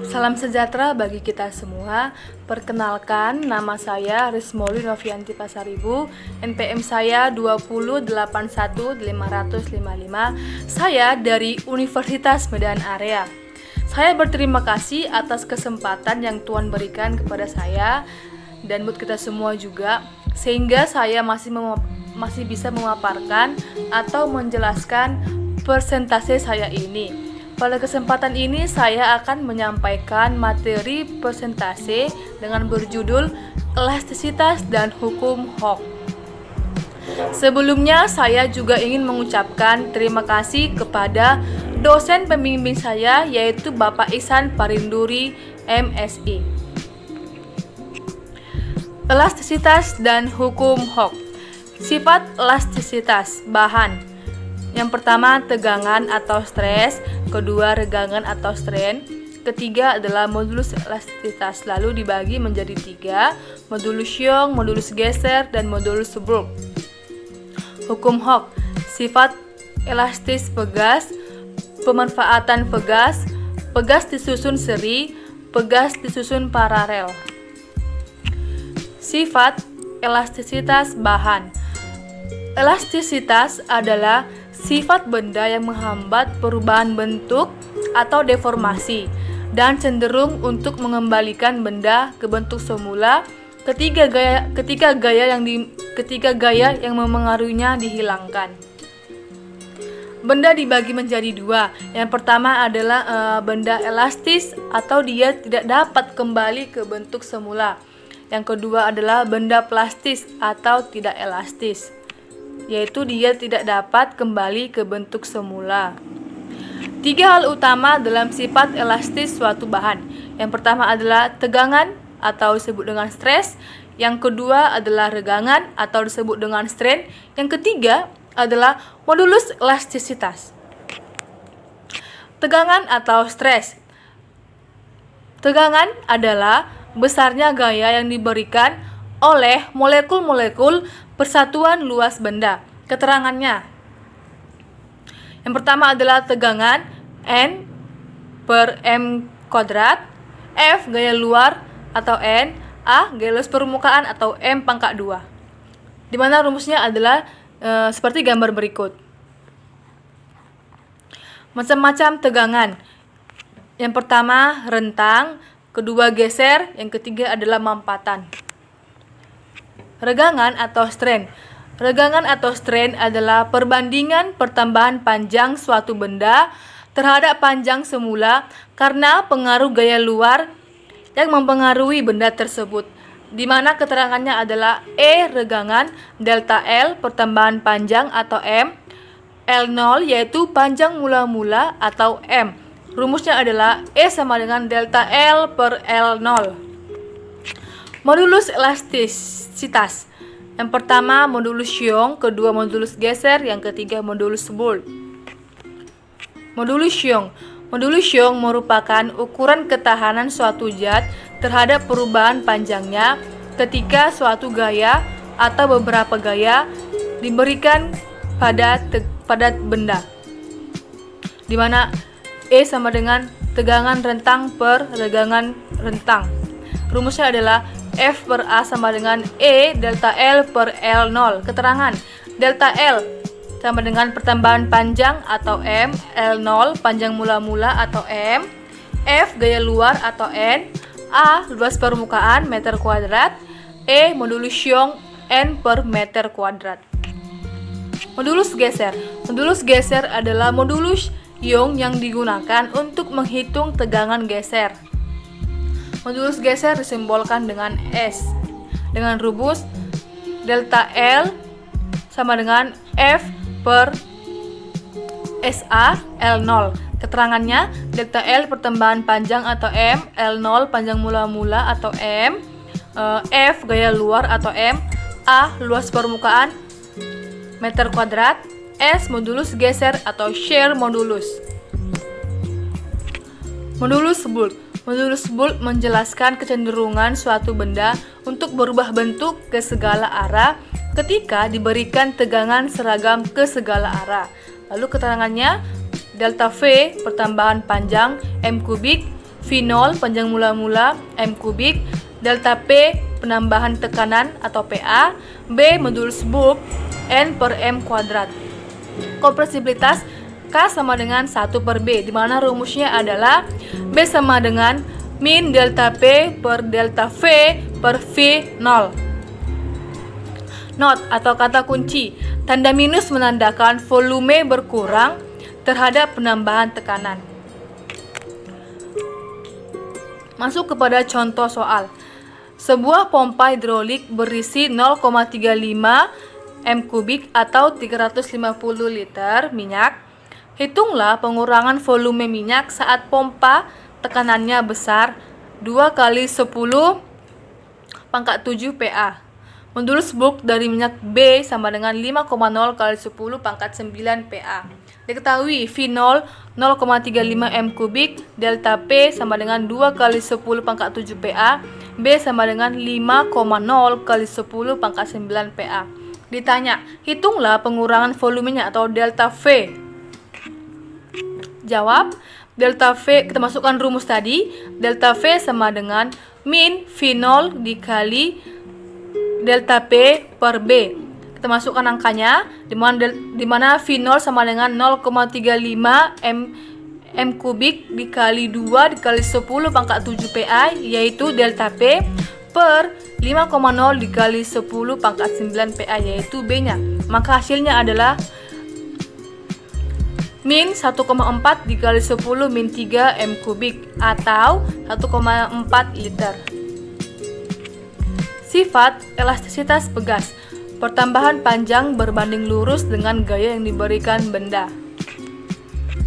Salam sejahtera bagi kita semua. Perkenalkan, nama saya Rismoli Novianti Pasaribu. NPM saya 2081555. Saya dari Universitas Medan Area. Saya berterima kasih atas kesempatan yang Tuhan berikan kepada saya dan buat kita semua juga, sehingga saya masih bisa memaparkan atau menjelaskan persentase saya ini. Pada kesempatan ini saya akan menyampaikan materi persentase dengan berjudul elastisitas dan hukum Hooke. Sebelumnya saya juga ingin mengucapkan terima kasih kepada dosen pembimbing saya, yaitu Bapak Ihsan Parinduri, MSI. Elastisitas dan hukum Hooke. Sifat elastisitas bahan. Yang pertama, tegangan atau stres. Kedua, regangan atau strain. Ketiga adalah modulus elastisitas, lalu dibagi menjadi 3, modulus Young, modulus geser, dan modulus Burke. Hukum Hooke. Sifat elastis pegas, pemanfaatan pegas, pegas disusun seri, pegas disusun paralel. Sifat elastisitas bahan. Elastisitas adalah sifat benda yang menghambat perubahan bentuk atau deformasi dan cenderung untuk mengembalikan benda ke bentuk semula ketika gaya yang memengaruhinya dihilangkan. Benda dibagi menjadi 2. Yang pertama adalah benda elastis atau dia tidak dapat kembali ke bentuk semula. Yang kedua adalah benda plastis atau tidak elastis, yaitu dia tidak dapat kembali ke bentuk semula. 3 hal utama dalam sifat elastis suatu bahan. Yang pertama adalah tegangan atau disebut dengan stres. Yang kedua adalah regangan atau disebut dengan strain. Yang ketiga adalah modulus elastisitas. Tegangan atau stres. Tegangan adalah besarnya gaya yang diberikan oleh molekul-molekul persatuan luas benda. Keterangannya, yang pertama adalah tegangan N per M kuadrat, F gaya luar atau N, A gaya luas permukaan atau M pangkat 2. Di mana rumusnya adalah seperti gambar berikut. Macam-macam tegangan. Yang pertama rentang, kedua geser, yang ketiga adalah mampatan. Regangan atau strain. Regangan atau strain adalah perbandingan pertambahan panjang suatu benda terhadap panjang semula karena pengaruh gaya luar yang mempengaruhi benda tersebut, di mana keterangannya adalah E regangan delta L pertambahan panjang atau M, L0 yaitu panjang mula-mula atau M. Rumusnya adalah E sama dengan delta L per L0. Modulus elastisitas. Yang pertama modulus Young, kedua modulus geser, yang ketiga modulus Burke. Modulus Young. Modulus Young merupakan ukuran ketahanan suatu zat terhadap perubahan panjangnya ketika suatu gaya atau beberapa gaya diberikan pada benda, di mana E sama dengan tegangan rentang per regangan rentang. Rumusnya adalah F per A sama dengan E delta L per L0. Keterangan, delta L sama dengan pertambahan panjang atau M, L0 panjang mula-mula atau M, F gaya luar atau N, A luas permukaan meter kuadrat, E modulus Young N per meter kuadrat. Modulus geser. Modulus geser adalah modulus Young yang digunakan untuk menghitung tegangan geser. Modulus geser disimbolkan dengan S dengan rumus delta L sama dengan F per SA L0. Keterangannya, delta L pertambahan panjang atau M, L0 panjang mula-mula atau M, F gaya luar atau M, A luas permukaan meter kuadrat, S modulus geser atau shear modulus. Modulus Burke. Modulus Burke menjelaskan kecenderungan suatu benda untuk berubah bentuk ke segala arah ketika diberikan tegangan seragam ke segala arah. Lalu keterangannya, delta V pertambahan panjang M kubik V0 panjang mula-mula M kubik, delta P penambahan tekanan atau PA, B modulus bulk N per M kuadrat. Kompresibilitas K sama dengan 1 per B, di mana rumusnya adalah B sama dengan min delta P per delta V per V0. Note atau kata kunci, tanda minus menandakan volume berkurang terhadap penambahan tekanan. Masuk kepada contoh soal. Sebuah pompa hidrolik berisi 0,35 M kubik atau 350 liter minyak. Hitunglah pengurangan volume minyak saat pompa tekanannya besar 2 kali 10 pangkat 7 PA. Modulus bulk dari minyak B sama dengan 5,0 kali 10 pangkat 9 PA. Diketahui V0 0,35 M kubik, delta P sama dengan 2 kali 10 pangkat 7 PA, B sama dengan 5,0 kali 10 pangkat 9 PA. Ditanya, hitunglah pengurangan volumenya atau delta V. Jawab, delta V, kita masukkan rumus tadi, delta V sama dengan min V0 dikali delta P per B. Kita masukkan angkanya, di mana V0 sama dengan 0,35 M kubik dikali 2 dikali 10 pangkat 7 PA, yaitu delta P, per 5,0 dikali 10 pangkat 9 PA, yaitu B-nya. Maka hasilnya adalah min 1,4 dikali 10 min 3 M kubik atau 1,4 liter. Sifat elastisitas pegas. Pertambahan panjang berbanding lurus dengan gaya yang diberikan benda.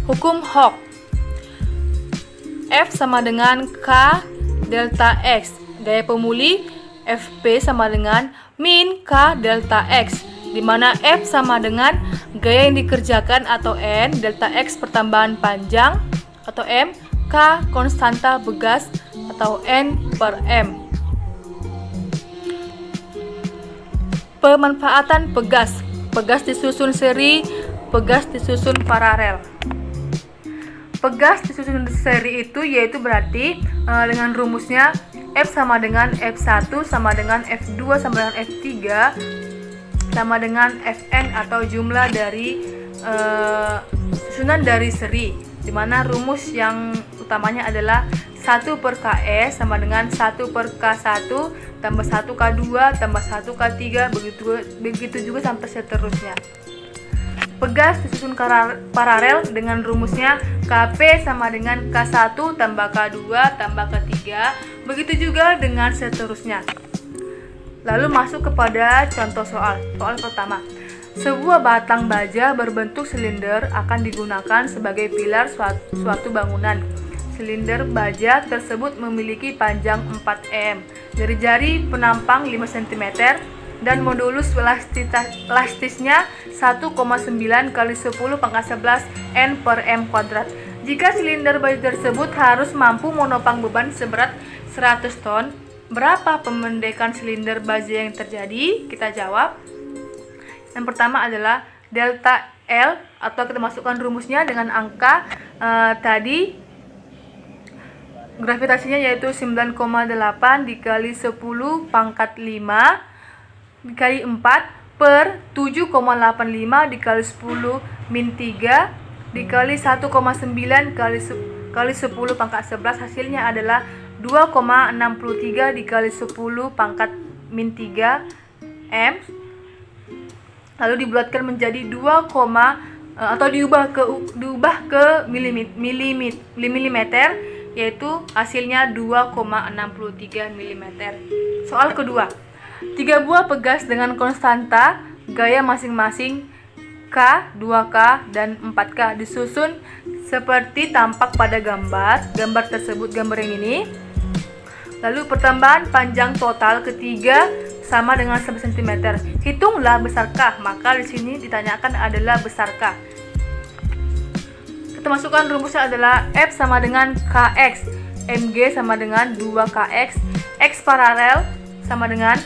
Hukum Hooke. F sama dengan K delta X. Gaya pemuli Fp sama dengan min K delta X, di mana F sama dengan gaya yang dikerjakan atau N delta X pertambahan panjang atau M, K konstanta pegas atau N per M. Pemanfaatan pegas. Pegas disusun seri, pegas disusun paralel. Pegas disusun seri itu yaitu berarti dengan rumusnya F sama dengan F1 sama dengan F2 sama dengan F3 sama dengan Fn atau jumlah dari susunan dari seri, di mana rumus yang utamanya adalah 1 per Ks sama dengan 1 per K1 tambah 1 K2 tambah 1 K3, begitu juga sampai seterusnya. Pegas disusun paralel dengan rumusnya Kp sama dengan K1 tambah K2 tambah K3, begitu juga dengan seterusnya. Lalu masuk kepada contoh soal. Soal pertama. Sebuah batang baja berbentuk silinder akan digunakan sebagai pilar suatu bangunan. Silinder baja tersebut memiliki panjang 4 m, jari-jari penampang 5 cm, dan modulus elastisnya 1,9 kali 10 pangkat 11 N per M kuadrat. Jika silinder baja tersebut harus mampu menopang beban seberat 100 ton, berapa pemendekan silinder baja yang terjadi? Kita jawab. Yang pertama adalah delta L, atau kita masukkan rumusnya dengan angka tadi. Gravitasinya yaitu 9,8 dikali 10 pangkat 5 dikali 4 per 7,85 dikali 10 min 3 dikali 1,9 kali 10 pangkat 11, hasilnya adalah 2,63 dikali 10 pangkat min 3 M, lalu dibulatkan menjadi 2, atau diubah ke milimeter, yaitu hasilnya 2,63 mm. Soal kedua. 3 buah pegas dengan konstanta gaya masing-masing K, 2K, dan 4K disusun seperti tampak pada gambar tersebut, gambar yang ini. Lalu pertambahan panjang total ketiga sama dengan 1 cm. Hitunglah besar K, maka di sini ditanyakan adalah besar K. Kita masukkan rumusnya adalah F sama dengan Kx, Mg sama dengan 2Kx, X paralel sama dengan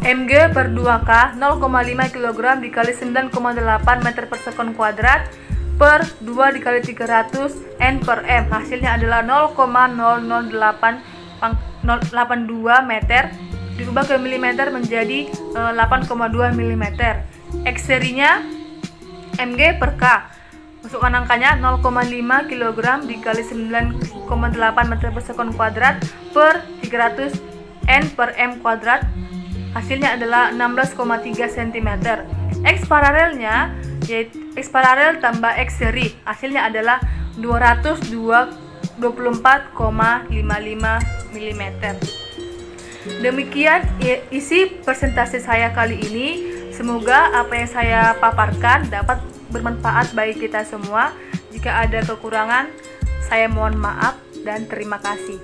Mg per 2K, 0,5 kg dikali 9,8 meter per sekon kuadrat, per 2 dikali 300 N per M. Hasilnya adalah 0,00882 meter, diubah ke milimeter menjadi 8,2 mm. X serinya mg per K. Masukkan angkanya 0,5 kg dikali 9,8 meter per sekon kuadrat per 300 N per M kuadrat. Hasilnya adalah 16,3 cm. X paralelnya yaitu X paralel tambah X seri. Hasilnya adalah 224,55 mm. Demikian isi presentasi saya kali ini. Semoga apa yang saya paparkan dapat bermanfaat bagi kita semua. Jika ada kekurangan, saya mohon maaf dan terima kasih.